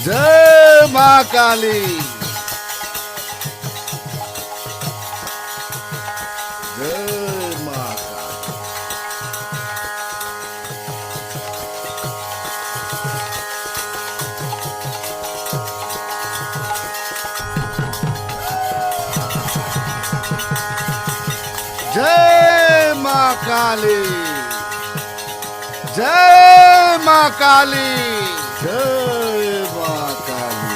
जय माँ काली। जय माँ काली। जय माँ काली। जय माँ काली। जय माँ काली।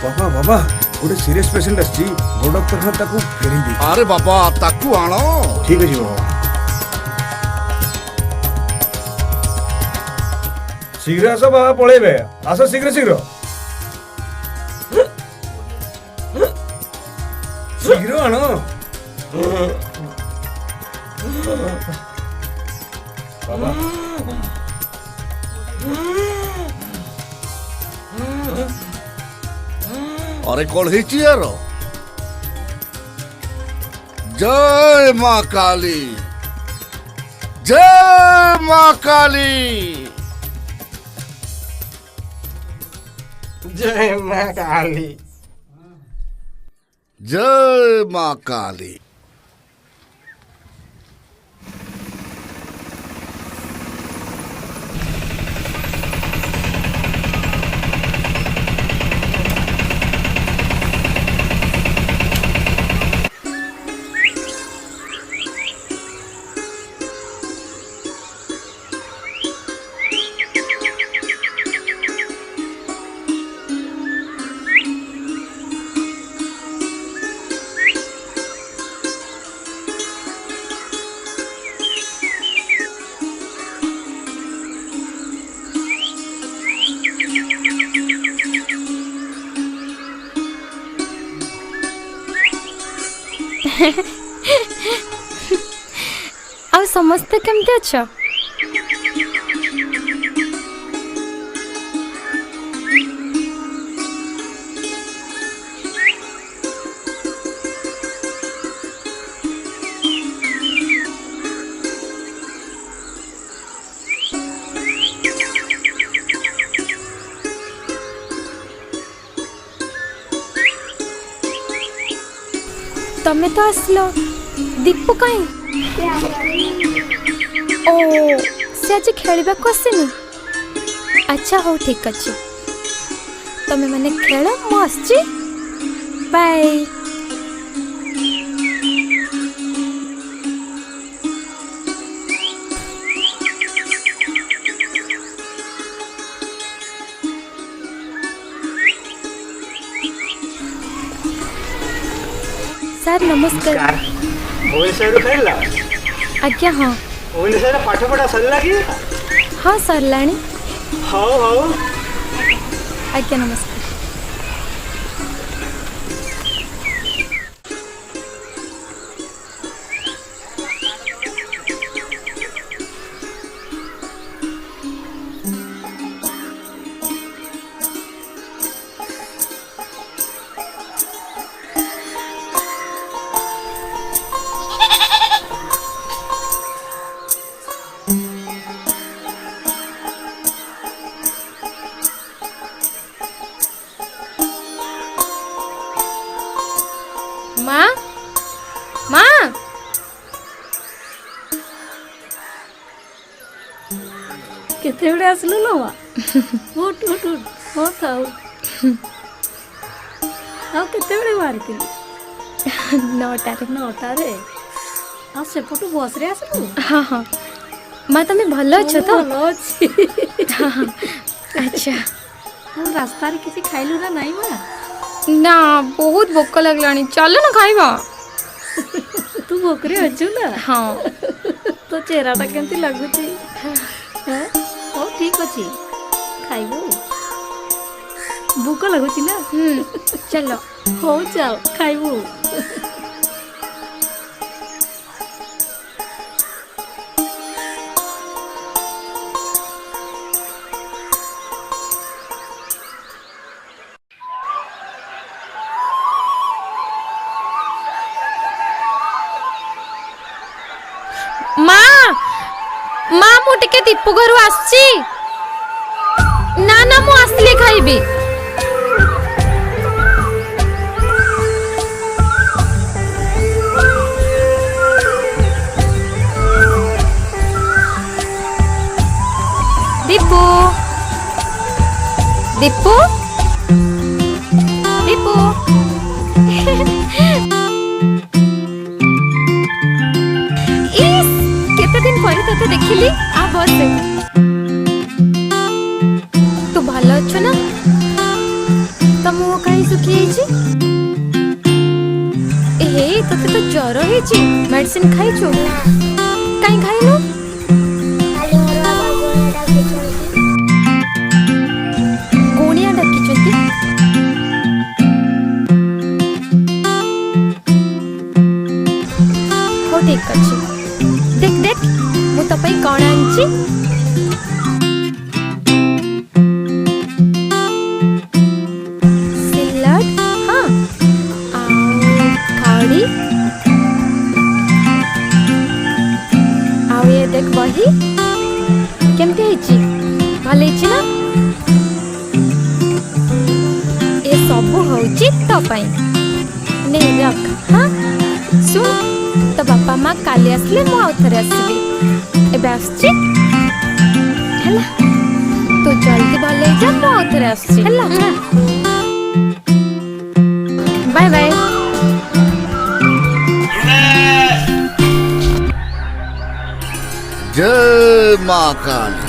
बाबा बाबा गोटे सीरियस पेशेंट आछि बड़ डॉक्टर ने ताको फेरी दे। अरे बाबा ताकू आनो। ठीक है जी बाबा। शीघ्र आस बाबा पळेबे आस शीघ्र शीघ्र शीघ्र आनो। बाबा अरे कौन है यार। जय माँ काली। जय माँ काली। जय माँ काली। जय माँ काली। आ समस्ते केमती अच्छा। तमें तो आसलो दीपू कहीं ओ से आज खेलवा को आसनी। अच्छा हो ठीक अच्छे तमें मैंने खेल मु आसची बाय। सर नमस्कार। भुवनेश्वर फेरला आज्ञा हाँ। भुवनेश्वर पाठ पढ़ा सरला कि हाँ सरलाणी। हौ हौ आज्ञा नमस्कार। माँ माँ केते बड़े आसलु लो मा उठ उठ उठ हो खाओ आ केते बड़े बाहर 9टारे आ सेपटू बस रे आसलु। हाँ हाँ माँ तुम्हें भल अच्छ तो। भल अच्छी। हाँ हाँ अच्छा रास्ता रे किसी खाइलु ना नहीं माँ। ना बहुत भोक लगलानी चलो ना खाइबा। तू भोकरे अच्छु ना। हाँ तो चेहराटा केमती लगुची। हो ठीक अच्छी खाइबु। ଭୋକ ଲାଗୁଛି ନା ଚାଲ ହଉ ଚାଲ ଖାଇବୁ। ମା ମା ମୁଁ ଟିକେ ଦୀପୁ ଘରୁ ଆସିଛି। ନା ନା ମୁଁ ଆସିଲେ ଖାଇବି। दीपू दीपू दीपू इस केते दिन पर तते देखिली आ बस तू भलो अच्छो ना तम कहीं सुखी हे तते तो ज्वर हेची मेडिसिन खाइछु काई खाइनु कोनिया डाकिचंती हो ठीक अछि देख देख मु तो पई कोन आंची सिलट हां आ खाड़ी आ ये देख वही केमते हेची भल हेची ना ए सब होची तो पई ने रख हां सुन तो बापा माँ काली आसले मु आउ थरे आसबी एबे आसची हला तू जल्दी भले जा मु आउ थरे आसची हला बाय बाय जय माँ काली।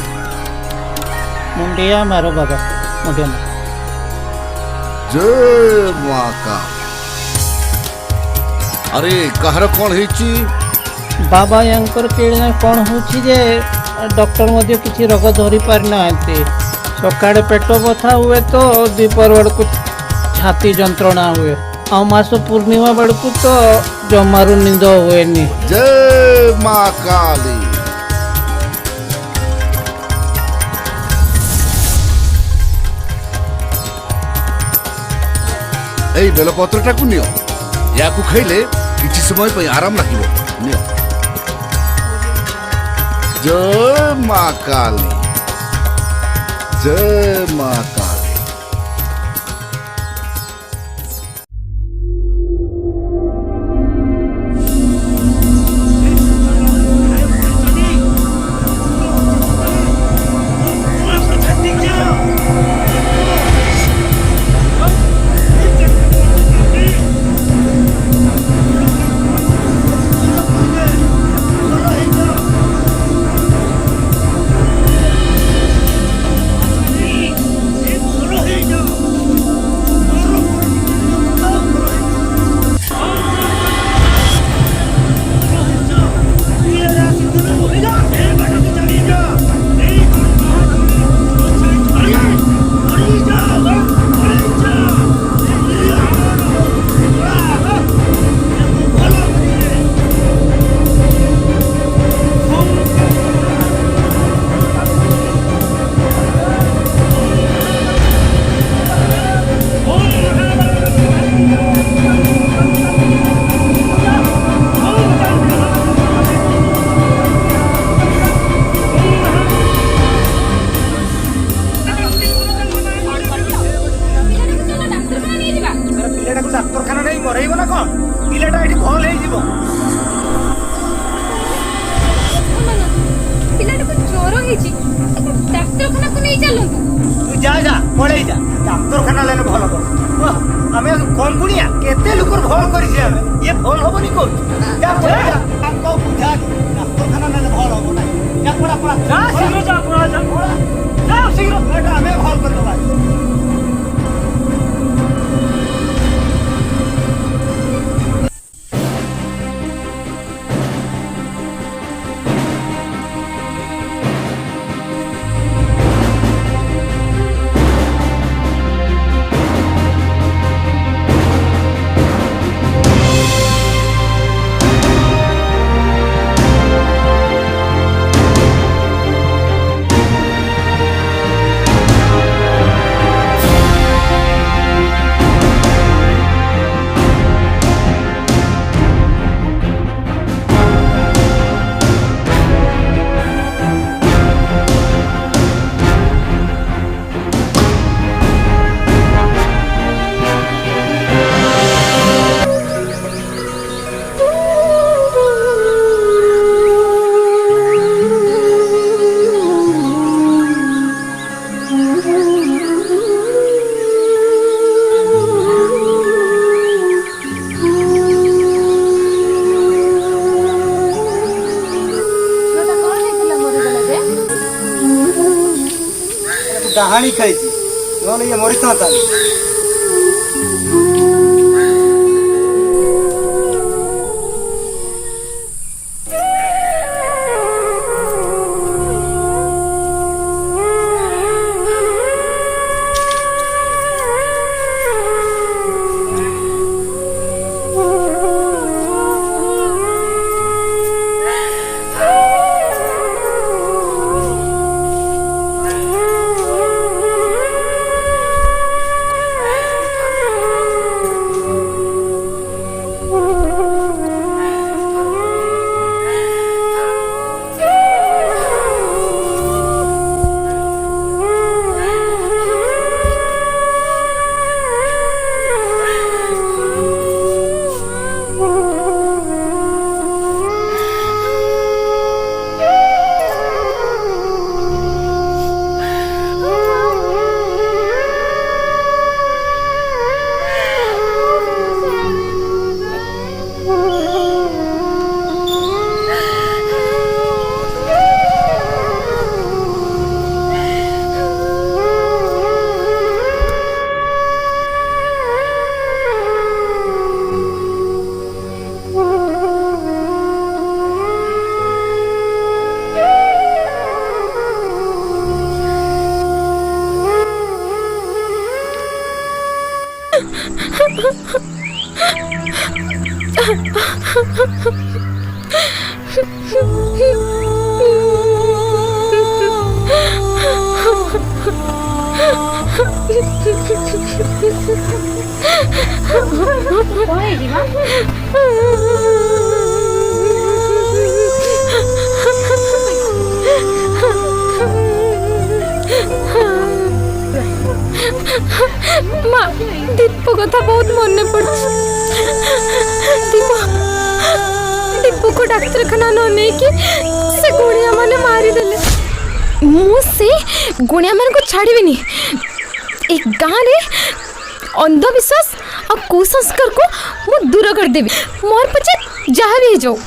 मुंडिया मारो बाबा मुंडिया मारो। जय माँ काली। अरे कहर कौन हेची बाबा यांकर केळना कोन होची जे डॉक्टर मध्ये किछि रोग धरि पार नांती सकाळे पेट बथा हुए तो दीपर बड़को छाती जंत्रणा हुए आ मास पूर्णिमा बड़को तो जमारु निंद हुए नी। जय माँ काली। এই বেলপত্রটাକୁ নিଅ याकू खाइले किछि समय पे आराम लागिबो नियो। जय माँ काली। जय माँ काली। ଡାହାଣୀ ଖାଇଛି ନହେଲେ ଇଏ ମରିଥାନ୍ତା। মা দীপ কথা বহুত মনে পড়ছে। দীপক ডাক্তারখানা ন নেকি সে গুণিয়া মানে মারিদেলে। মু সে গুণিয়া মানকু ছাড়িবিনি। এই গাঁরে अंधविश्वास और कुसंस्कार को मु दूर कर देवी। मोर पछे जहाँ भी जाओ।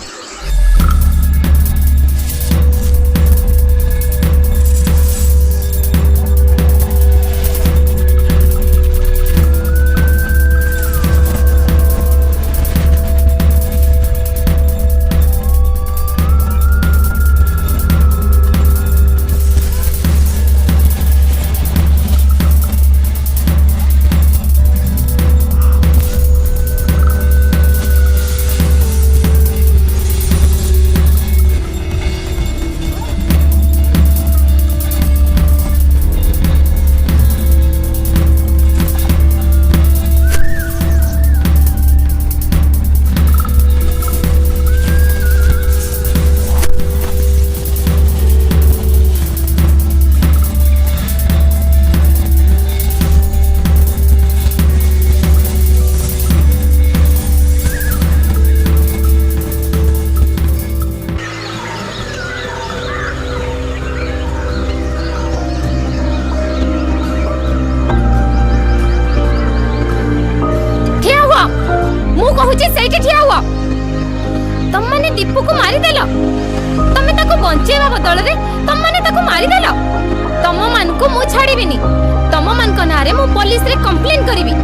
दीपू को मारिदेल तमे ताको बंचेवा बदल रे तम माने ताको मारिदेल। तम मान को मु छाड़ीबिनी। तम मान को नारे मु पुलिस रे कंप्लेन करिवि।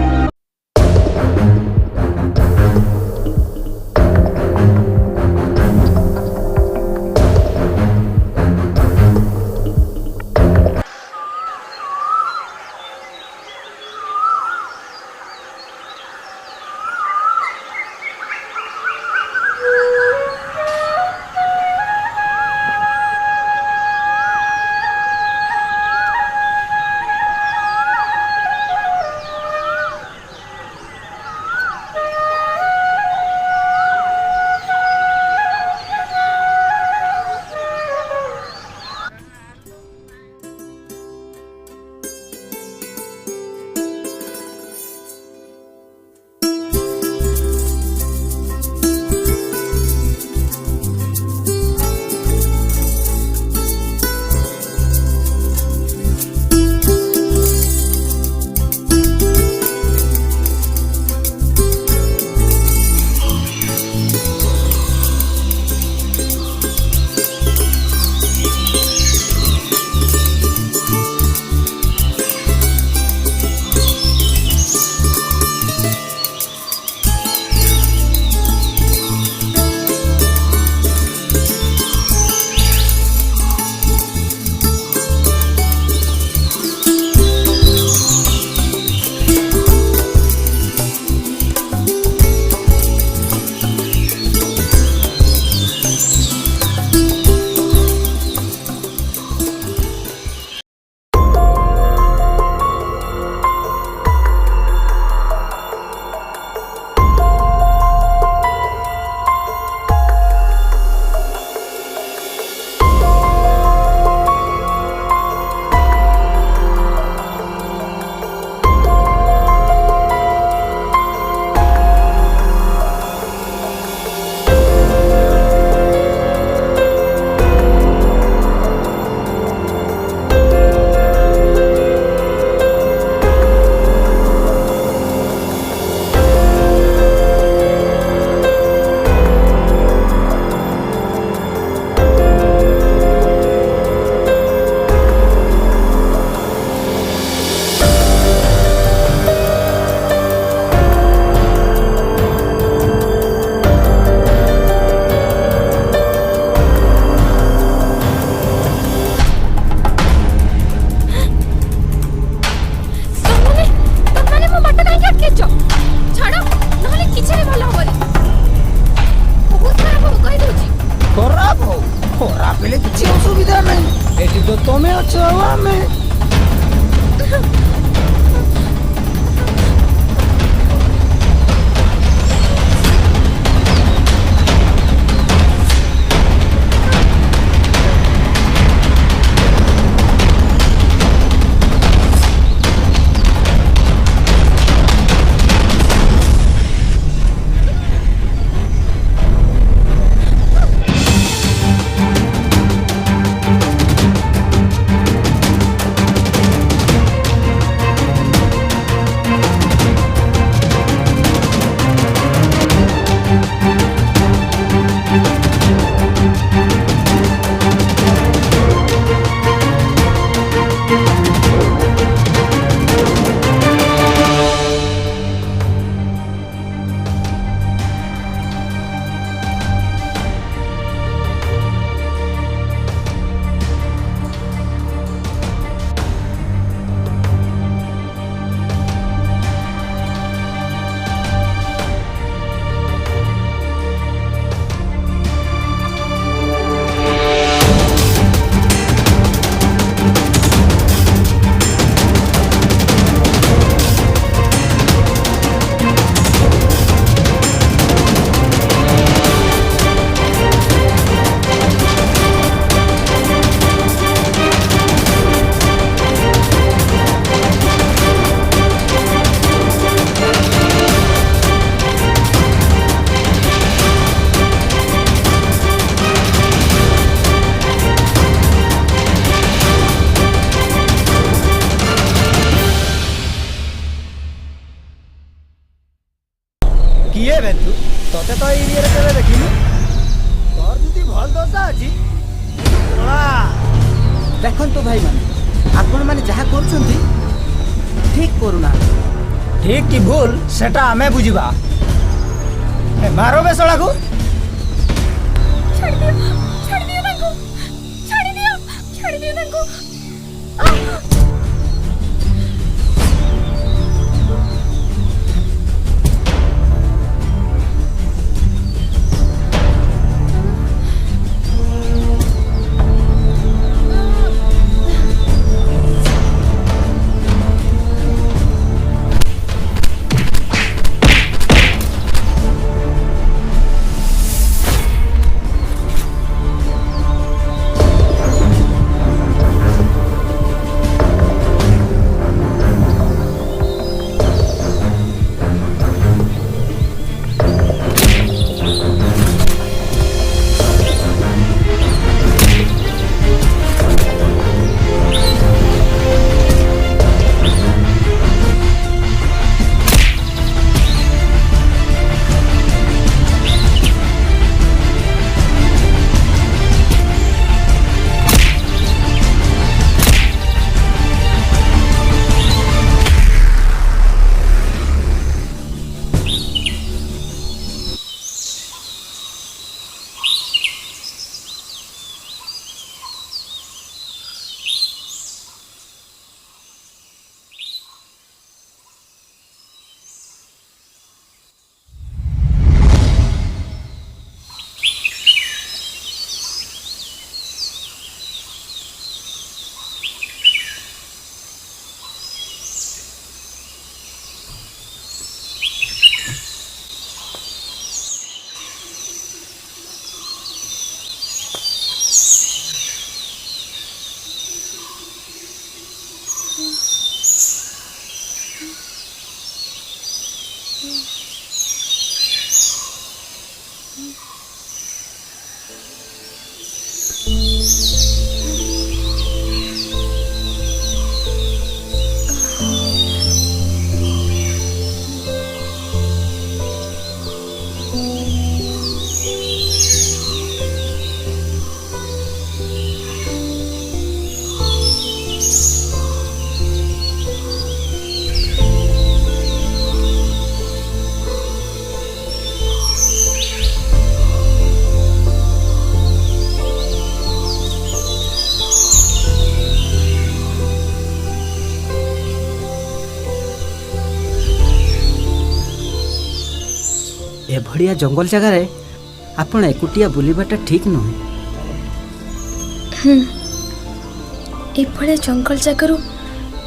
किए बे तू तोते तो ये केवे देखिनु तोर जुदी भल दशा अछि देखନ୍ତୁ ଭାଇମାନେ ଆପଣମାନେ ଯାହା କରୁଛନ୍ତି ଠିକ୍ କରୁନାହାନ୍ତି। ठीक की भूल सेटा हमें बुझिबा ए मारो बे सळा को ଛାଡ଼ି ଦିଅ ତାଙ୍କୁ ଛାଡ଼ି ଦିଅ ତାଙ୍କୁ ଏଭଳିଆ ଜଙ୍ଗଲ ଜାଗାରେ ଆପଣ ଏକୁଟିଆ ବୁଲିବାଟା ଠିକ୍ ନୁହେଁ। ଏଭଳିଆ ଜଙ୍ଗଲ ଜାଗାରୁ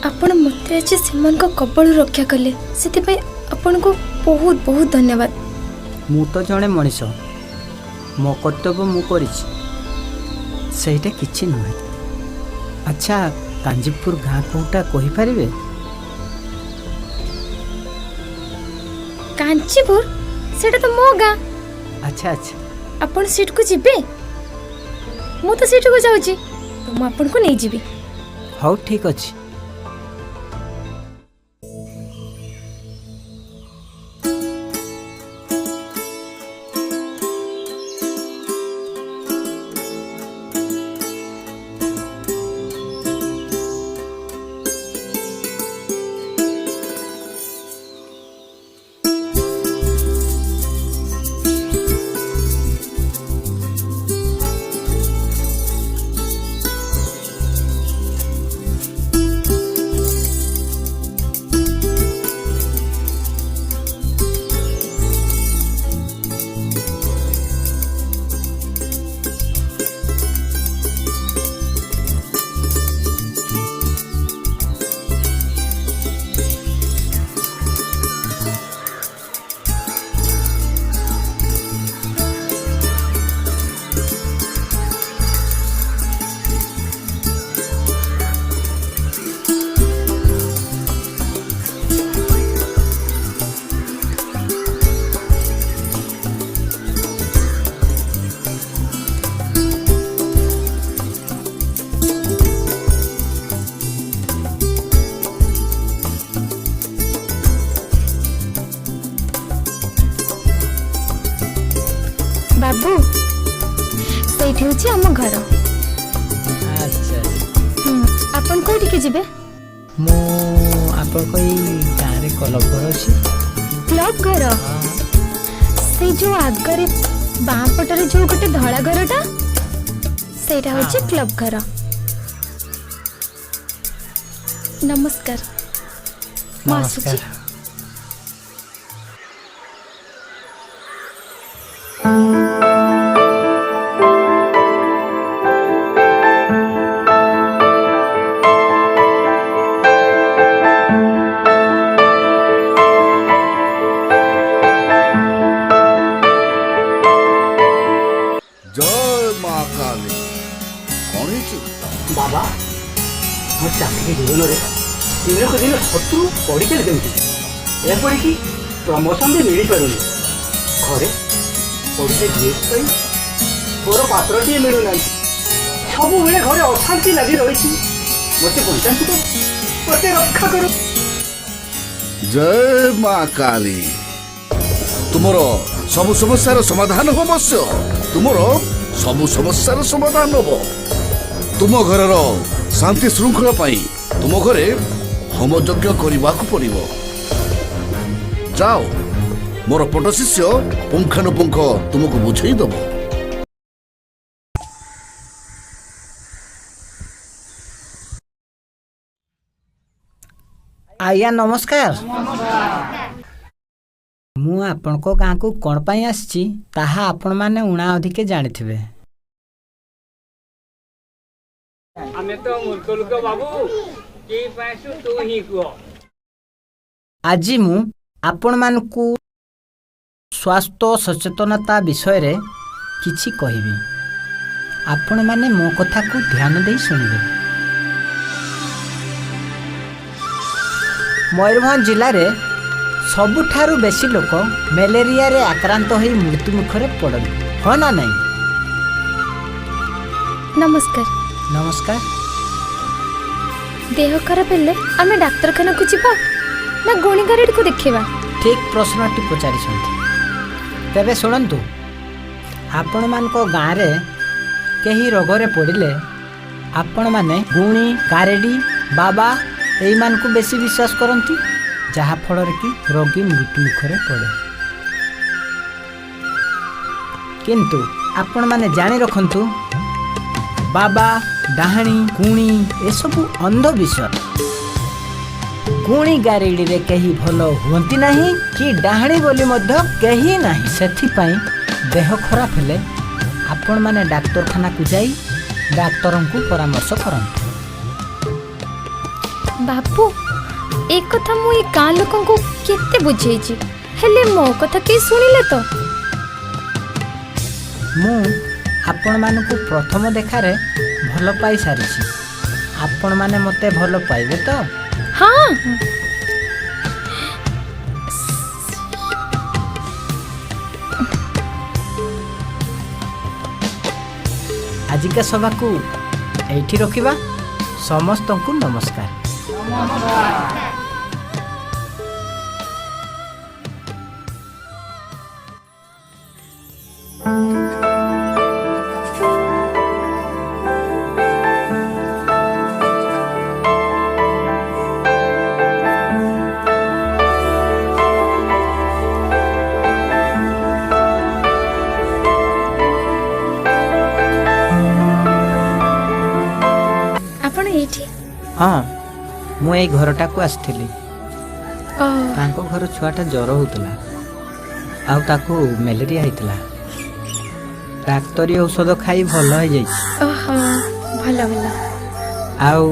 ଆପଣ ମୋତେ ଆଜି ସେମାନଙ୍କ କବଳରୁ ରକ୍ଷା କଲେ, ସେଥିପାଇଁ ଆପଣଙ୍କୁ ବହୁତ ବହୁତ ଧନ୍ୟବାଦ। ମୁଁ ତ ଜଣେ ମଣିଷ, ମୋ କର୍ତ୍ତବ୍ୟ ମୁଁ କରିଛି, ସେଇଟା କିଛି ନୁହେଁ। ଆଚ୍ଛା, କାଞ୍ଜିପୁର ଗାଁ କୋଉଟା କହିପାରିବେ? କାଞ୍ଚିପୁର? ସେଇଟା ତ ମୋ ଗାଁ। ଆଚ୍ଛା ଆଚ୍ଛା, ଆପଣ ସେଠିକୁ ଯିବେ? ମୁଁ ତ ସେଠିକୁ ଯାଉଛି, ତ ମୁଁ ଆପଣଙ୍କୁ ନେଇଯିବି। ହଉ ଠିକ୍ ଅଛି। ବାବୁ ସେଇଠି ହେଉଛି ଆମ ଘର। ଆଚ୍ଛା ଆପଣ କୋଉଠିକି ଯିବେ? ମୁଁ ଆପଣଙ୍କ ଏଇ ଗାଁରେ କ୍ଲବ ଘର ଅଛି। କ୍ଲବ ଘର? ସେଇ ଯୋଉ ଆଗରେ ବାଁ ପଟରେ ଯୋଉ ଗୋଟେ ଧଳା ଘରଟା ସେଇଟା ହେଉଛି କ୍ଲବ ଘର। ନମସ୍କାର। ମୁଁ ଆସୁଛି। ଜୟ ମା କାଳୀ। କଣ ହେଇଛି? ବାବା ମୋ ଚାକିରି ଜୀବନରେ ଦିନକୁ ଦିନ ଶତ୍ରୁ ପଡ଼ିଚାଲି ଦେଉଛି। ଏପରିକି ପ୍ରମୋସନ ବି ମିଳିପାରୁନି। ଘରେ ଓଡ଼ିଶା ଜିଏସ୍ ପାଇଁ ମୋର ପାତ୍ରଟିଏ ମିଳୁନାହିଁ। ସବୁବେଳେ ଘରେ ଅଶାନ୍ତି ଲାଗି ରହିଛି। ମୋତେ ବଞ୍ଚାନ୍ତୁ କର, ମୋତେ ରକ୍ଷା କର। ଜୟ ମା କାଳୀ। ତୁମର ସବୁ ସମସ୍ୟାର ସମାଧାନ ହବ ବଶ୍ୟ। ତୁମର ସବୁ ସମସ୍ୟାର ସମାଧାନ ହବ। ତୁମ ଘରର ଶାନ୍ତି ଶୃଙ୍ଖଳା ପାଇଁ ତୁମ ଘରେ ହୋମଯଜ୍ଞ କରିବାକୁ ପଡ଼ିବ। ଯାଅ, ମୋର ପଟ ଶିଷ୍ୟ ପୁଙ୍ଖାନୁପୁଙ୍ଖ ତୁମକୁ ବୁଝେଇ ଦେବ। ଆଜ୍ଞା ନମସ୍କାର। ମୁଁ ଆପଣଙ୍କ ଗାଁକୁ କ'ଣ ପାଇଁ ଆସିଛି ତାହା ଆପଣମାନେ ଉଣା ଅଧିକେ ଜାଣିଥିବେ। ଆମେ ତ ମୂର୍ଖ ଲୋକ ବାବୁ, କି ପାଇଁ ତୁ ହିଁ କୁହ। ଆଜି ମୁଁ ଆପଣମାନଙ୍କୁ ସ୍ୱାସ୍ଥ୍ୟ ସଚେତନତା ବିଷୟରେ କିଛି କହିବି। ଆପଣମାନେ ମୋ କଥାକୁ ଧ୍ୟାନ ଦେଇ ଶୁଣିବେ। ମୟୂରଭଞ୍ଜ ଜିଲ୍ଲାରେ ସବୁଠାରୁ ବେଶୀ ଲୋକ ମ୍ୟାଲେରିଆରେ ଆକ୍ରାନ୍ତ ହୋଇ ମୃତ୍ୟୁ ମୁଖରେ ପଡ଼ନ୍ତି, ହଁ ନା ନାହିଁ? ନମସ୍କାର। ନମସ୍କାର। ଦେହ ଖରାପ ହେଲେ ଆମେ ଡାକ୍ତରଖାନାକୁ ଯିବା ନା ଗୁଣିଗାରେଡିକୁ ଦେଖେଇବା? ଠିକ୍ ପ୍ରଶ୍ନଟି ପଚାରିଛନ୍ତି। ତେବେ ଶୁଣନ୍ତୁ, ଆପଣମାନଙ୍କ ଗାଁରେ କେହି ରୋଗରେ ପଡ଼ିଲେ ଆପଣମାନେ ଗୁଣି ଗାରେଡ଼ି ବାବା ଏଇମାନଙ୍କୁ ବେଶୀ ବିଶ୍ୱାସ କରନ୍ତି, ଯାହାଫଳରେ କି ରୋଗୀ ମୃତ୍ୟୁ ମୁଖରେ ପଡ଼େ। କିନ୍ତୁ ଆପଣମାନେ ଜାଣି ରଖନ୍ତୁ, ବାବା ଡାହାଣୀ ଗୁଣି ଏସବୁ ଅନ୍ଧବିଶ୍ୱାସ। ଗୁଣି ଗାରେଡ଼ିରେ କେହି ଭଲ ହୁଅନ୍ତି ନାହିଁ କି ଡାହାଣୀ ବୋଲି ମଧ୍ୟ କେହି ନାହିଁ। ସେଥିପାଇଁ ଦେହ ଖରାପ ହେଲେ ଆପଣମାନେ ଡାକ୍ତରଖାନାକୁ ଯାଇ ଡାକ୍ତରଙ୍କୁ ପରାମର୍ଶ କରନ୍ତୁ। ବାବୁ, ଏ କଥା ମୁଁ ଏ ଗାଁ ଲୋକଙ୍କୁ କେତେ ବୁଝେଇଛି, ହେଲେ ମୋ କଥା କେହି ଶୁଣିଲେ ତ? ମୁଁ ଆପଣମାନଙ୍କୁ ପ୍ରଥମ ଦେଖାରେ ଭଲ ପାଇ ସାରିଛି। ଆପଣମାନେ ମୋତେ ଭଲ ପାଇବେ ତ? ହଁ। ଆଜିକା ସଭାକୁ ଏଇଠି ରଖିବା। ସମସ୍ତଙ୍କୁ ନମସ୍କାର। ଆପଣ ଏଇଠି? ହଁ, ମୁଁ ଏଇ ଘରଟାକୁ ଆସିଥିଲି। ତାଙ୍କ ଘର ଛୁଆଟା ଜ୍ୱର ହେଉଥିଲା, ଆଉ ତାକୁ ମ୍ୟାଲେରିଆ ହେଇଥିଲା। ଡାକ୍ତରୀ ଔଷଧ ଖାଇ ଭଲ ହେଇଯାଇଛି। ଓହୋ, ଭଲ ଭଲ। ଆଉ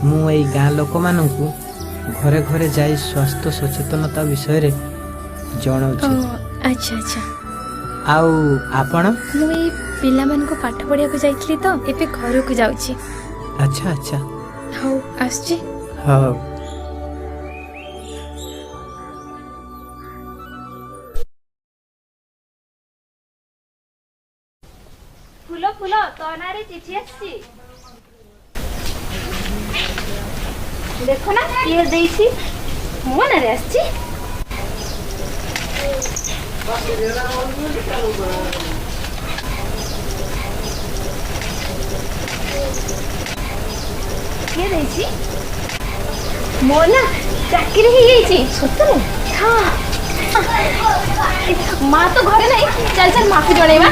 ମୁଁ ଏଇ ଗାଁ ଲୋକମାନଙ୍କୁ ଘରେ ଘରେ ଯାଇ ସ୍ୱାସ୍ଥ୍ୟ ସଚେତନତା ବିଷୟରେ ଜଣାଉଛି। ଆଚ୍ଛା ଆଚ୍ଛା। ଆଉ ଆପଣ? ମୁଁ ଏଇ ପିଲାମାନଙ୍କୁ ପାଠ ପଢ଼ିବାକୁ ଯାଇଥିଲି ତ, ଏବେ ଘରକୁ ଯାଉଛି। ଆଚ୍ଛା ଆଚ୍ଛା, ହଉ ଆସୁଛି। ହଉ। ଫୁଲ ଫୁଲ ତୋ ନାଁରେ ଚିଠି ଆସିଛି। ଦେଖ ନା କିଏ ଦେଇଛି, ମୋ ନାଁରେ ଆସିଛି। କିଏ ଦେଇଛି? ମୋ ନା ଚାକିରି ହେଇଯାଇଛି। ସତରେ? ହଁ। ମା ତ ଘରେ ନାହିଁ, ଚାଲ ଚାଲ ମାକୁ ଜଣେଇବା।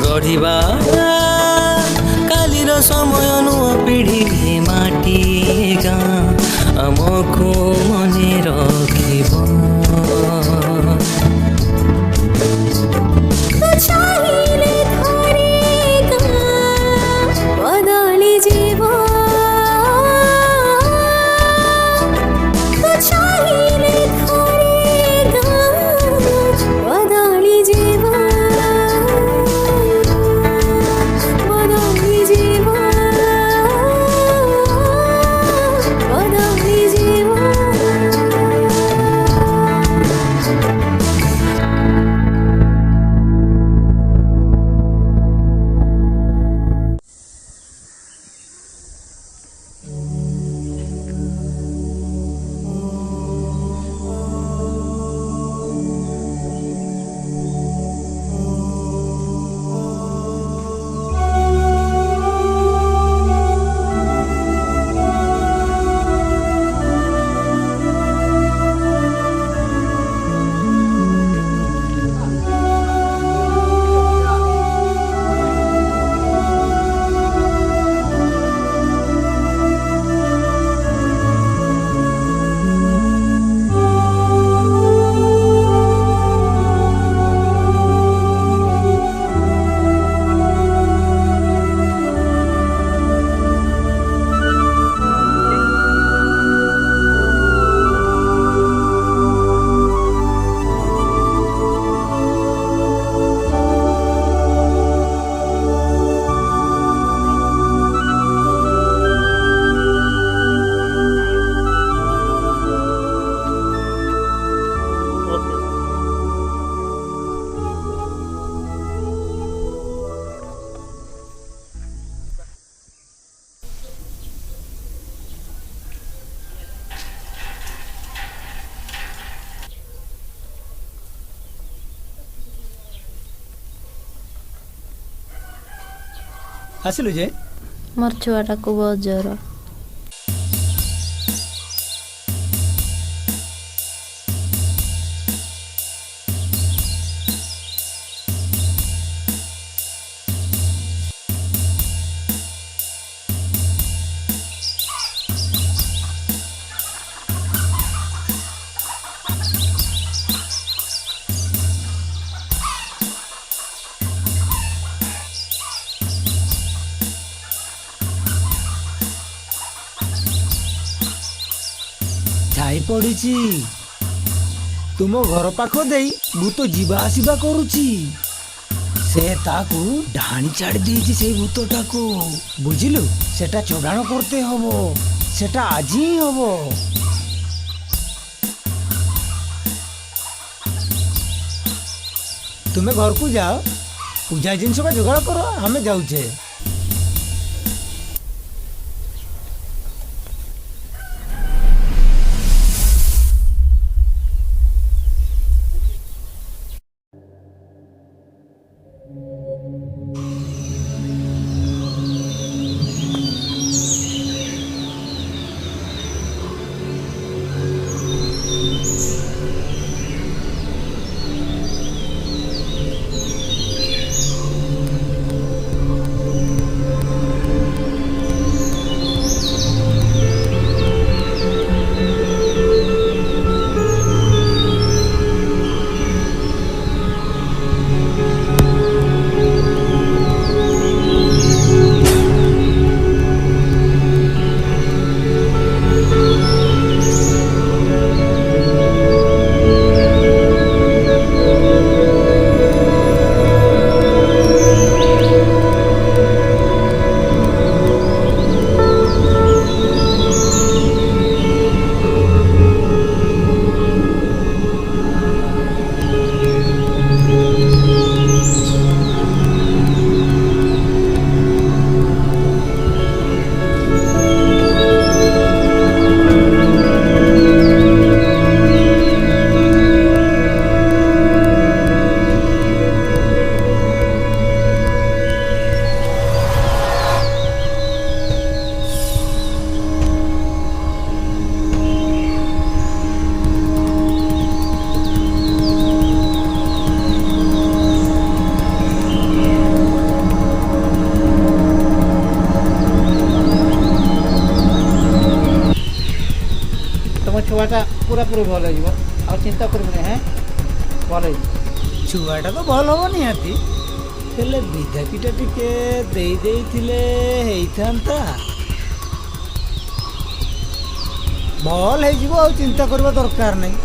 ଗଢ଼ିବା କାଲିର ସମୟ ନୂଆ ପିଢ଼ି ମାଟି ଗାଁ ଆମକୁ ମନେ ଆସିଲୁ ଯେ ମୋର ଛୁଆଟାକୁ ବହୁତ ଜ୍ୱର। ଛାଇ ପଡ଼ିଛି। ତୁମ ଘର ପାଖ ଦେଇ ଭୂତ ଯିବା ଆସିବା କରୁଛି। ସେ ତାକୁ ଢାଣି ଛାଡ଼ି ଦେଇଛି ସେଇ ଭୂତଟାକୁ। ବୁଝିଲୁ, ସେଟା ଚଢ଼ାଣ କରତେ ହବ। ସେଟା ଆଜି ହିଁ ହବ। ତୁମେ ଘରକୁ ଯାଅ, ପୂଜା ଜିନିଷ ଯୋଗାଡ଼ କର, ଆମେ ଯାଉଛେ। ଛୁଆଟା ପୁରାପୁରି ଭଲ ହେଇଯିବ, ଆଉ ଚିନ୍ତା କରିବୁନି। ଭଲ ହେଇଯିବ। ଛୁଆଟା ତ ଭଲ ହବ ନିହାତି, ହେଲେ ବିଧାପିଟା ଟିକେ ଦେଇ ଦେଇଥିଲେ ହେଇଥାନ୍ତା। ଭଲ ହେଇଯିବ, ଆଉ ଚିନ୍ତା କରିବା ଦରକାର ନାହିଁ।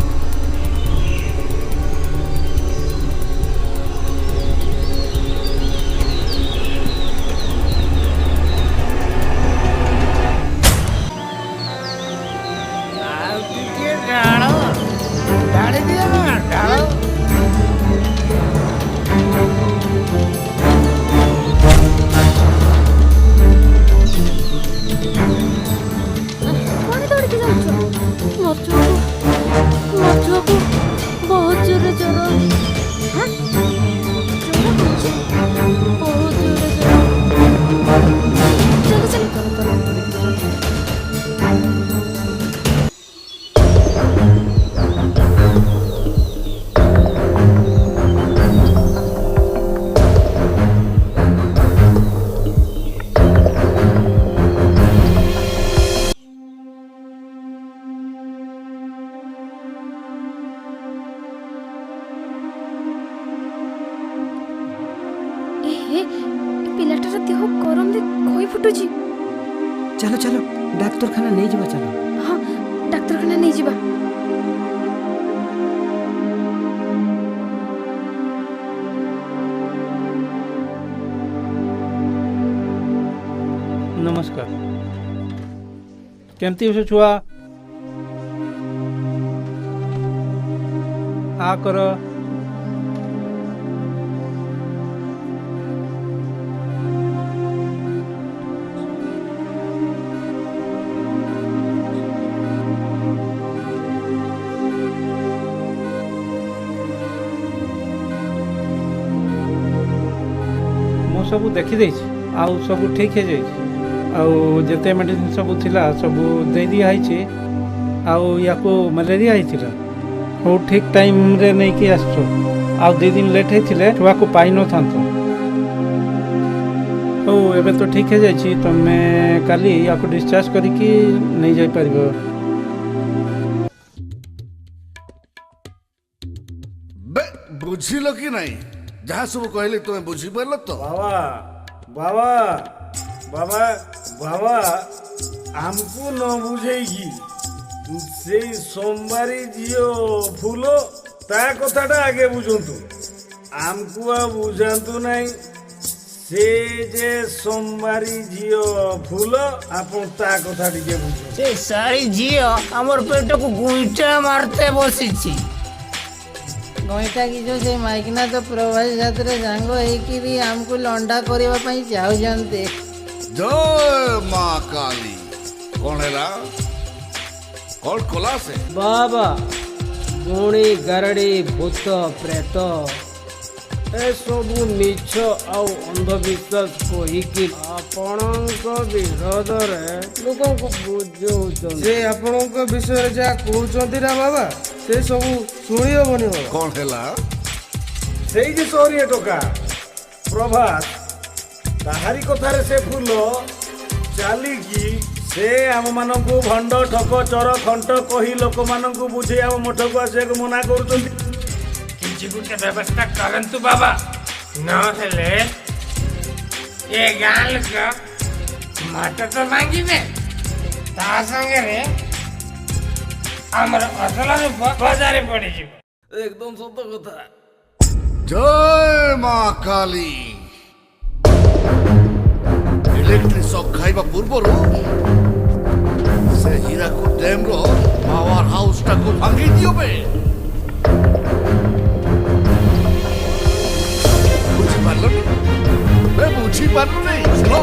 ପିଲାଟାର ଦେହ ଗରମରେ ଖଇ ଫୁଟୁଛି। ଚାଲ ଚାଲ ଡାକ୍ତରଖାନା ନେଇଯିବା। ଚାଲ। ହଁ, ଡାକ୍ତରଖାନା ନେଇଯିବା। ନମସ୍କାର। କେମିତି ଅଛ ଛୁଆ? ଆ କର। ମୁଁ ସବୁ ଦେଖିଦେଇଛି। आउ सब ठीक है जाइए आउ जिते मेडिसिन सब थिला सब दे दिया है आउ या मलेरिया होता हो ठीक टाइम रे नहीं कि आसो आउ 2 दिन लेट होते छुआ को पाई न था हो एबे तो ठीक है जाइए तुम काली या डिस्चार्ज करके नहीं जाई पारिबो। बुझिल कि नहीं जहाँ सब कहले तुम्हें बुझी पार तो बाबा बाबा बाबा बाबा हमको न बुझेगी से सोमवारी झील फूल ता कथाटा आगे बुझंतु हमको आ बुझातु नहीं से जे सोमवारी झील फूल आपन ता कथा टिके बुझ से सारी झील हमर पेट को गुंटा मारते बसिछि गईटा की जो से माइकना तो प्रभास जात्रा सांग होइकिरी हमको लंडा करबा पई चाहउजंते। जय माँ काली कौन है कौन कोला से बाबा गुणी गरड़ी भूत प्रेत ए सबु मिछ आउ अंधविश्वास कहिकी आपणक विरोध रे लोकों को बुझौछन से आपनक विषय जा कहउचंती ना बाबा से सब सुनी हबनी हो कौन है सेई जे सौरी टोका प्रभात ताहारी कथारे से फूल चालिकी से आम मानक भंड ठक चोर खंट कही लोक मानक बुझे आम मठ को आसे मना करुचंती किछि गुटे व्यवस्था करंतु बाबा न हेले ए गाल का मट तो मांगिबे ता संगे रे हमर असल रूप बाजारे पड़ी जीव एकदम सत्य कथा जय माँ काली इलेक्ट्रिक शॉक खाइबा पूर्वरु से हीराकुद डैम रो पावर हाउस टाको भांगी दियो बे बुझी पारलो बे बुझी पारलो नहीं सुनो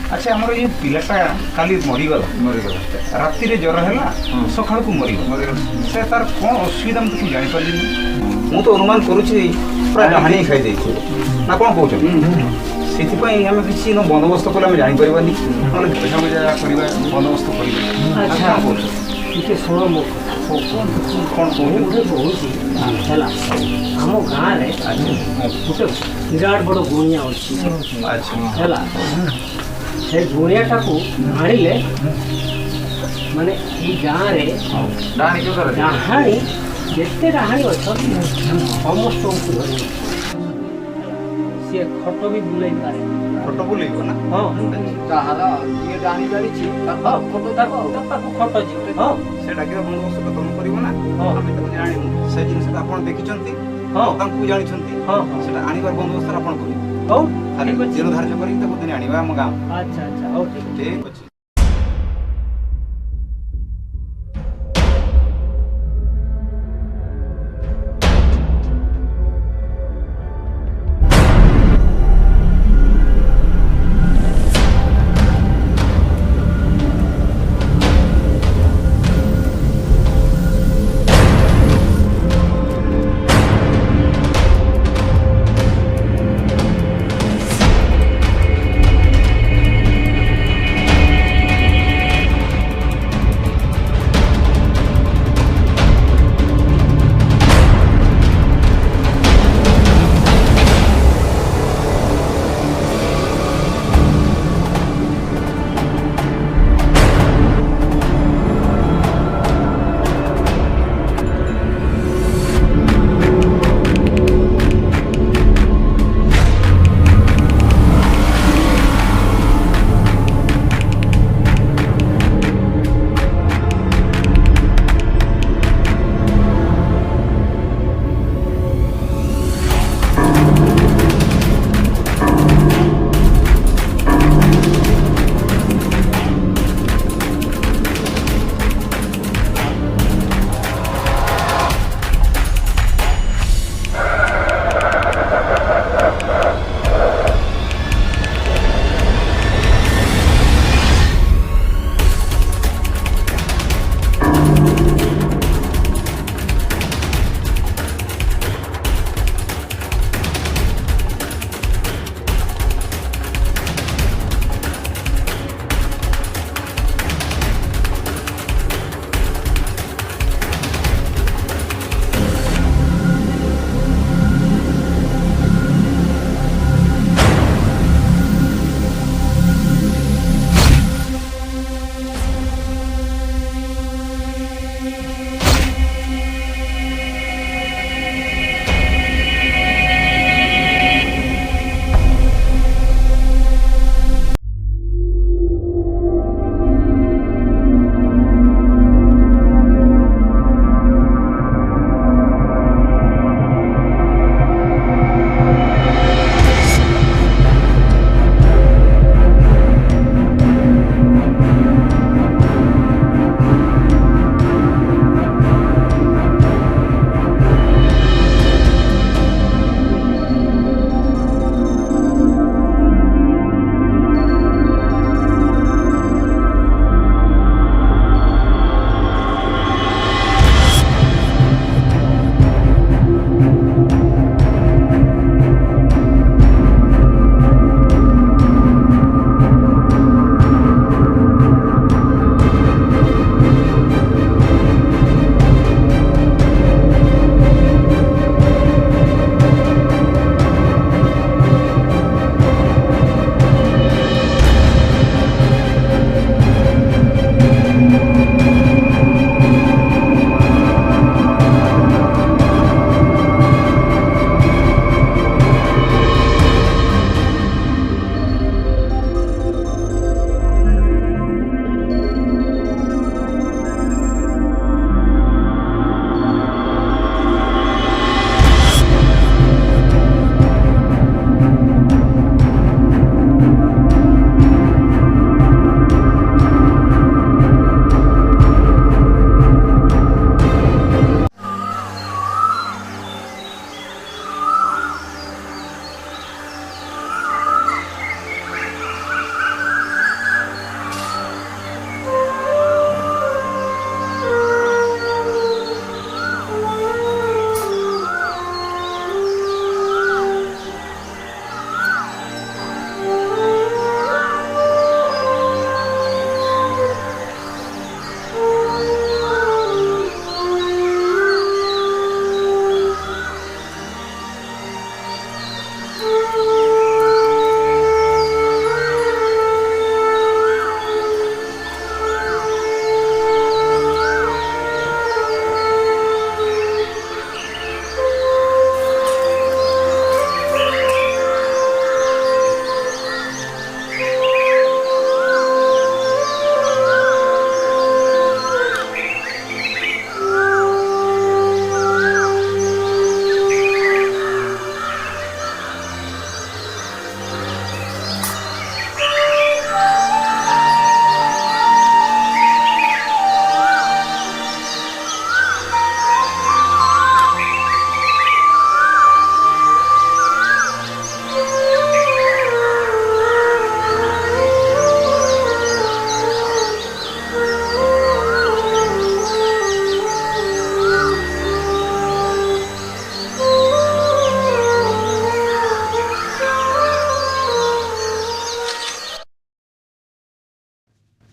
अच्छा हमर ये पिलाटा काली मरीगला राति रे ज्वर हैला सकाळ को मरीगला से तार कोन असुविधा हम तू जानि परली मु तो अनुमान करूची पूरा हानि खाइ देई ना कोन कहू सेति पई हम किछि न बंदोबस्त कोला हम जानि परबानी हम पैसा मजा करबा बंदोबस्त करबा अच्छा बोल ଟିକେ ଶୁଣ ମୋ କଥା कोन कहू ଗୋଟେ କହୁଛି ହେଲା ଆମ ଗାଁରେ ଗୋଟେ ବିରାଟ ବଡ଼ ଗୁଣିଆ ଅଛି अच्छा ହେଲା ସେ ଗୁଣିଆଟାକୁ ଆଣିଲେ ମାନେ ଏଇ ଗାଁରେ डाणी जो कर ଡାହାଣୀ ଯେତେ ଡାହାଣୀ ଅଛନ୍ତି ସମସ୍ତଙ୍କୁ ଧରିବ ସିଏ ଖଟ ବି ବୁଲେଇ ପାରେ फोटो बोलेगो ना ହଁ ତାହାର ଯିଏ ଡାହାଣୀ ଜାଣିଛି ତାକୁ ଖଟ ଯିବ ହଁ सेटा के बंदोबस्त तो तुम करिवो ना हाँ। हमें तो जानि से जिनस आपण देखिचंती हाँ। तांकु जानिचंती ହଁ सेटा आनिबार बंदोबस्त आपण करिवो ହଉ खाली ଠିକ ଅଛି दिन धार्य करी ताकु दिन आनिबा हम गाम ଆଚ୍ଛା ଆଚ୍ଛା ହଉ ଠିକ ଅଛି ठीक अछि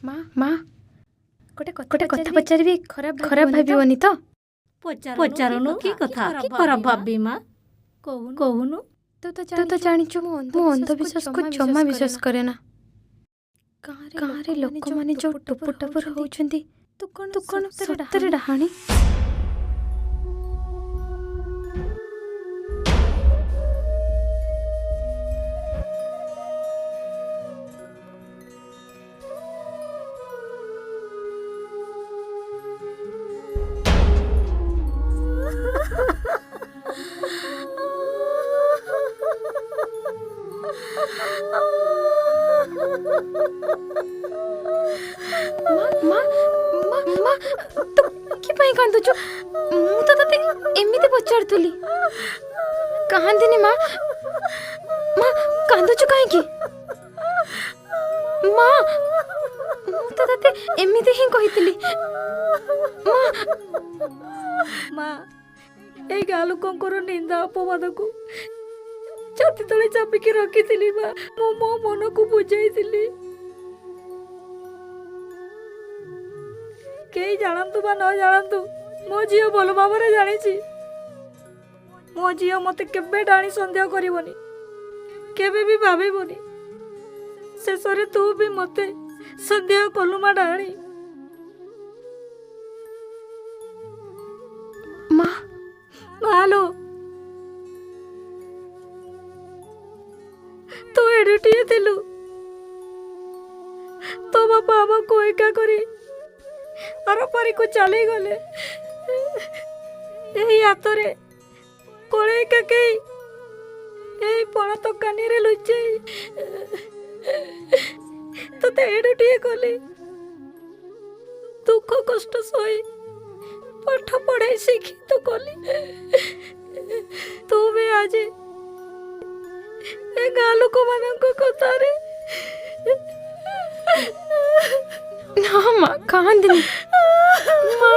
ମା ଗୋଟେ କଥା ପଚାରିବି ଖରାପ ଭାବିବନି ତ? ପଚାରୁନୁ କି କଥା କି ଖରାପ ଭାବି ମା କହୁନୁ। ତୁ ତ ଜାଣିଛୁ ମୁଁ ଅନ୍ଧବିଶ୍ୱାସକୁ ଜମା ବିଶ୍ୱାସ କରେ ନା। ଗାଁରେ ଲୋକମାନେ ଯୋଉ ଟପୁର ହଉଛନ୍ତି ତୁ କଣ ସତରେ ଡାହାଣୀ? ତୁ କି ପାଇଁ କାନ୍ଦୁଛୁ? ମୁଁ ତ ତତେ ଏମିତି ପଚାରୁଥିଲି। କାନ୍ଦିନି ମା କାନ୍ଦୁଛୁ କାହିଁକି? ମା ମୁଁ ତ ତତେ ଏମିତି ହିଁ କହିଥିଲି। ମା ଏଇ ଗାଁ ଲୋକଙ୍କର ନିନ୍ଦା ଅପବାଦକୁ ଛାତି ତଳେ ଚାପିକି ରଖିଥିଲି ମା। ମୁଁ ମୋ ମନକୁ ବୁଝେଇଥିଲି। କେହି ଜାଣନ୍ତୁ ବା ନ ଜାଣନ୍ତୁ ମୋ ଝିଅ ଭଲ ଭାବରେ ଜାଣିଛି। ମୋ ଝିଅ ମତେ କେବେ ଡାଣି ସନ୍ଦେହ କରିବନି, କେବେ ବି ଭାବିବନି। ଶେଷରେ ତୁ ବି ମତେ ସନ୍ଦେହ କଲୁ ମା ଡାଣି। ମାଲୋ ତୁ ଏଡୁଟିଏ ଥିଲୁ, ତୋ ବାପା ଆମକୁ ଏକା କରି ଆରପାରିକୁ ଚାଲିଗଲେ। ଏହି ହାତରେ କୋଳେଇ କାକେଇ ଏହି ପଣ ଦୋକାନୀରେ ଲୁଚେଇ ତତେ ଏଡୁଟିଏ କଲି। ଦୁଃଖ କଷ୍ଟ ସହି ପାଠ ପଢେଇ ଶିକ୍ଷିତ କଲି। ତୁ ବି ଆଜି ଏ ଗାଁ ଲୋକମାନଙ୍କ କଥାରେ ନା ମା କାନ୍ଦିନି। ମା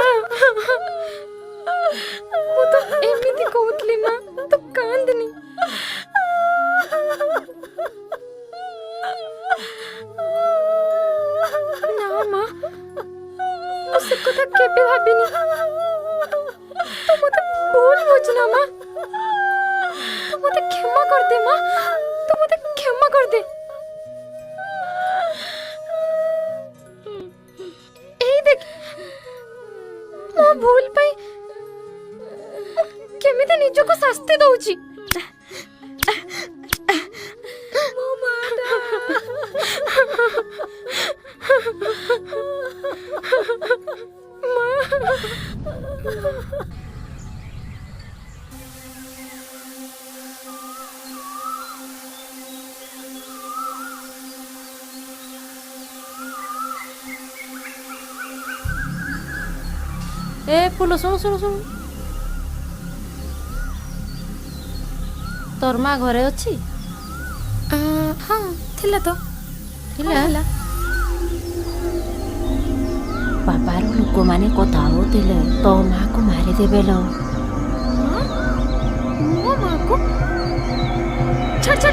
ମୁଁ ତ ଏମିତି କହୁଥିଲି ମା, ତୁ କାନ୍ଦିନି। ନା ମା ମୁଁ ସେ କଥା କେବେ ଭାବିନି। ତୁ ମତେ ଭୁଲ ବୁଝନା ମା, ତୁ ମତେ କ୍ଷମା କରିଦେ ମା, ତୁ ମତେ କ୍ଷମା କରିଦେ। ଏଇ ଦେଖ ମୋ ଭୁଲ ପାଇଁ କେମିତି ନିଜକୁ ଶାସ୍ତି ଦଉଛି। ମୋ ମାଟା ଏ ଫୁଲ ଶୁଣୁ ତୋର ମା ଘରେ ଅଛି? ହଁ ଥିଲା ତ ଥିଲା। ବାବାର ଲୋକମାନେ କଥା ହଉଥିଲେ ତୋ ମାକୁ ମାରିଦେବେ ଲୋ। ମୋ ମାକୁ ଛାଡ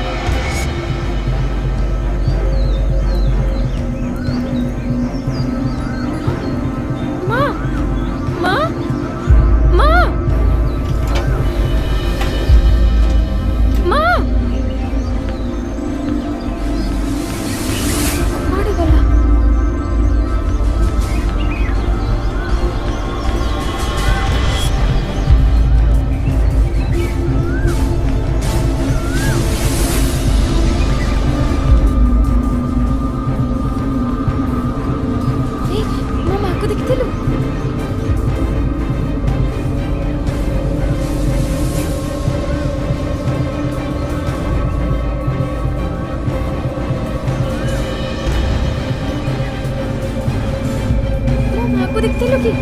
ମା ମା ମା ମା କୁଆଡ଼େ ଗଲା? ମୋ ମାକୁ ଦେଖିଥିଲୁ? ମୋ ମାକୁ ଦେଖିଥିଲୁ କି?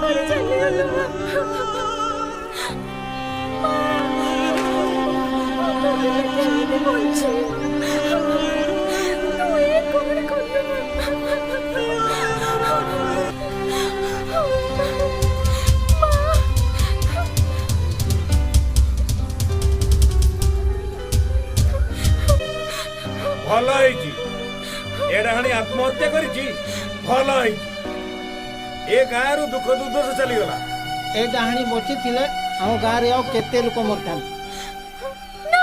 କୁଆଡେ ଚାଲିଗଲୁ ମା? ତୁ ବିନା କେମିତି ବଞ୍ଚିବି? ତୁ ଏ କଣ କଲୁ ଭଲ ହେଇଛି ଏ ଡାହାଣୀ ଆତ୍ମହତ୍ୟା କରିଛି। ଭଲ ହେଇଛି ଏ ଗାଁରୁ ଦୁଃଖ ଦୁର୍ଦ୍ଦଶ ଚାଲିଗଲା। ଏ ଡାହାଣୀ ବଞ୍ଚିଥିଲେ ଆମ ଗାଁରେ ଆଉ କେତେ ଲୋକ ମରିଥାନ୍ତେ। ନା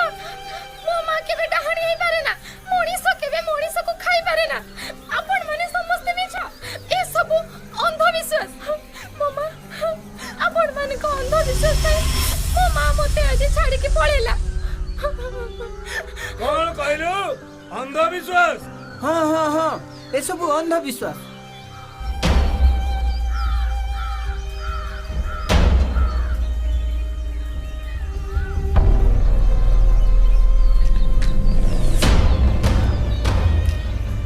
ମୋ ମା କେବେ ଡାହାଣୀ ହେଇପାରେ ନା। ମଣିଷ କେବେ ମଣିଷକୁ ଖାଇପାରେ ନା। ଆପଣ ମାନେ ସମସ୍ତେ ମିଛ। ଏ ସବୁ ଅନ୍ଧବିଶ୍ୱାସ। ମୋ ମା ଆପଣ ମାନଙ୍କ ଅନ୍ଧବିଶ୍ୱାସ ପାଇଁ ମୋ ମା ମତେ ଆଜି ଛାଡ଼ିକି ପଳେଇଲା। କଣ କହିଲୁ? ଅନ୍ଧବିଶ୍ୱାସ? ହଁ ହଁ ହଁ ଏସବୁ ଅନ୍ଧବିଶ୍ୱାସ।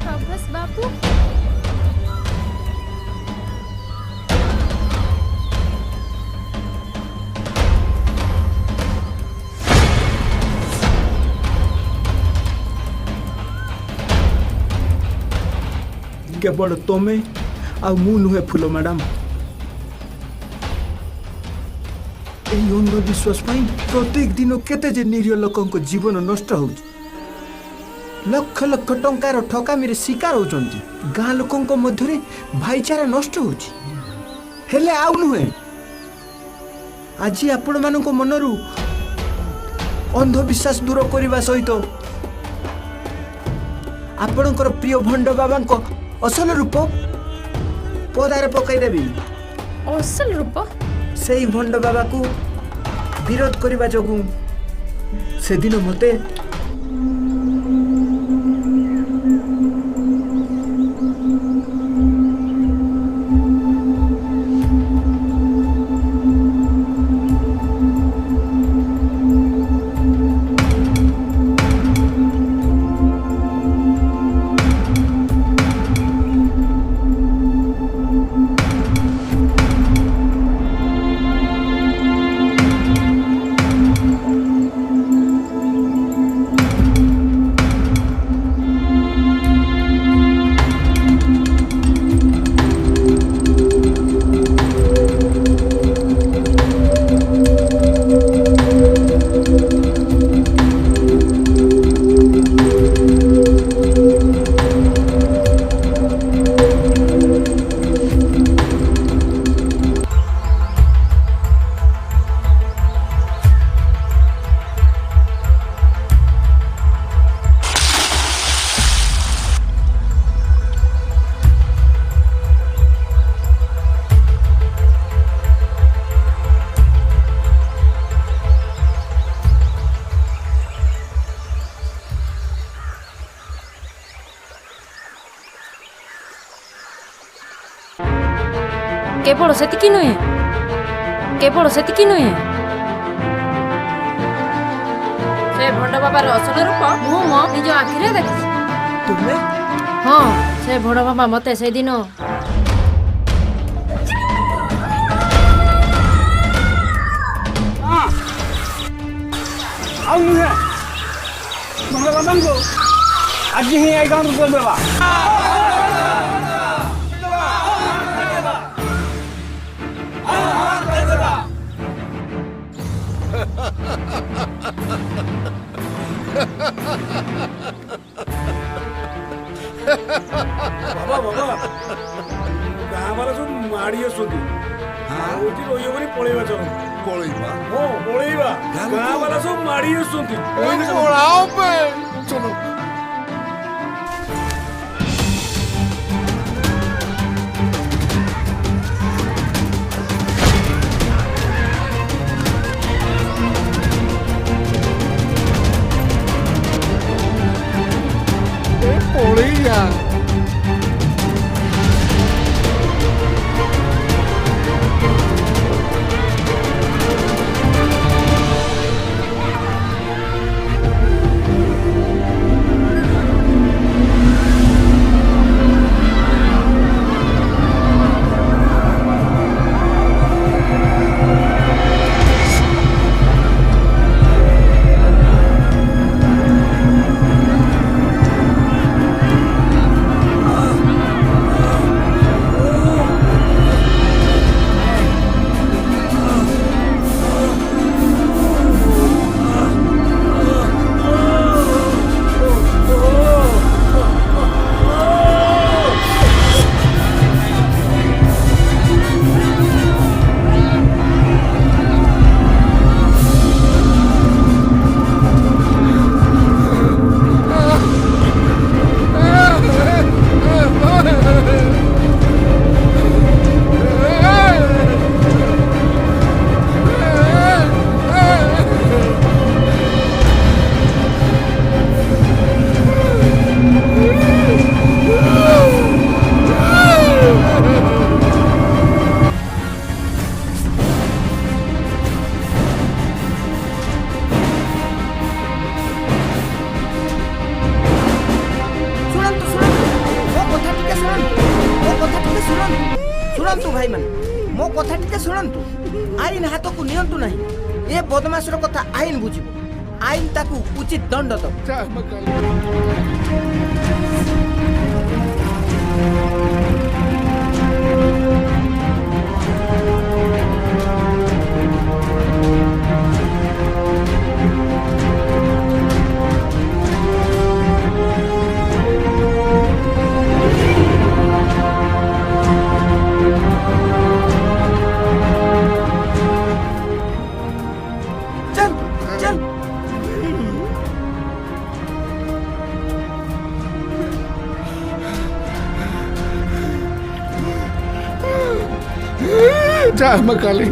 ପ୍ରଭାସ ବାବୁ କେବଳ ତମେ ଆଉ ମୁଁ ନୁହେଁ ଫୁଲ ମ୍ୟାଡାମ। এই ଅନ୍ଧବିଶ୍ୱାସ ପାଇଁ ପ୍ରତ୍ୟେକ ଦିନ କେତେ ଯେ ନିରୀହ ଲୋକଙ୍କ ଜୀବନ ନଷ୍ଟ ହେଉଛି। ଲକ୍ଷ ଲକ୍ଷ ଟଙ୍କାର ଠକାମିରେ ଶିକାର ହେଉଛନ୍ତି। ଗାଁ ଲୋକଙ୍କ ମଧ୍ୟରେ ଭାଇଚାରା ନଷ୍ଟ ହେଉଛି। ହେଲେ ଆଉ ନୁହେଁ, ଆଜି ଆପଣମାନଙ୍କ ମନରୁ ଅନ୍ଧବିଶ୍ୱାସ ଦୂର କରିବା ସହିତ ଆପଣଙ୍କର ପ୍ରିୟ ଭଣ୍ଡ ବାବାଙ୍କ ଅସଲ ରୂପ ପଦାରେ ପକାଇଦେବି। ଅସଲ ରୂପ? ସେଇ ଭଣ୍ଡ ବାବାକୁ ବିରୋଧ କରିବା ଯୋଗୁଁ ସେଦିନ ମୋତେ କେବଳ ସେତିକି ନୁହେଁ, କେବଳ ସେତିକି ନୁହେଁ, ସେ ଭଣ୍ଡ ବାବାର ଅସଲ ରୂପ ମୁଁ ମୋ ନିଜ ଆଖିରେ ଦେଖିଛି। ତୁମେ ହଁ, ସେ ଭଣ୍ଡ ବାବା ମତେ ସେଦିନ ଆଉ ନୁହେଁ, ଭଣ୍ଡ ବାବାଙ୍କୁ ଆଜି ହିଁ ଏଇ ଗାଁରୁ କରିଦେବା। ବାବା ବାବା ଗାଁ ବାଲା ସବୁ ମାଡ଼ି ଆସୁଛନ୍ତି। ହଉଛି ରହିବନି, ପଳେଇବା ଚାଲ। ପଳେଇବା ହଁ ପଳେଇବା, ଗାଁ ବାଲା ସବୁ ମାଡ଼ି ଆସୁଛନ୍ତି। ପଳାଅ ବେ ଚलो। ପଳେଇବା। भाई मान मो कथा टिके सुनंतु आईन हाथ को नियंतु नहीं ए बदमाशर कथा आईन बुझिबो आईन ताकू उचित दंड दो जय मां काली। चल चल जय मां काली।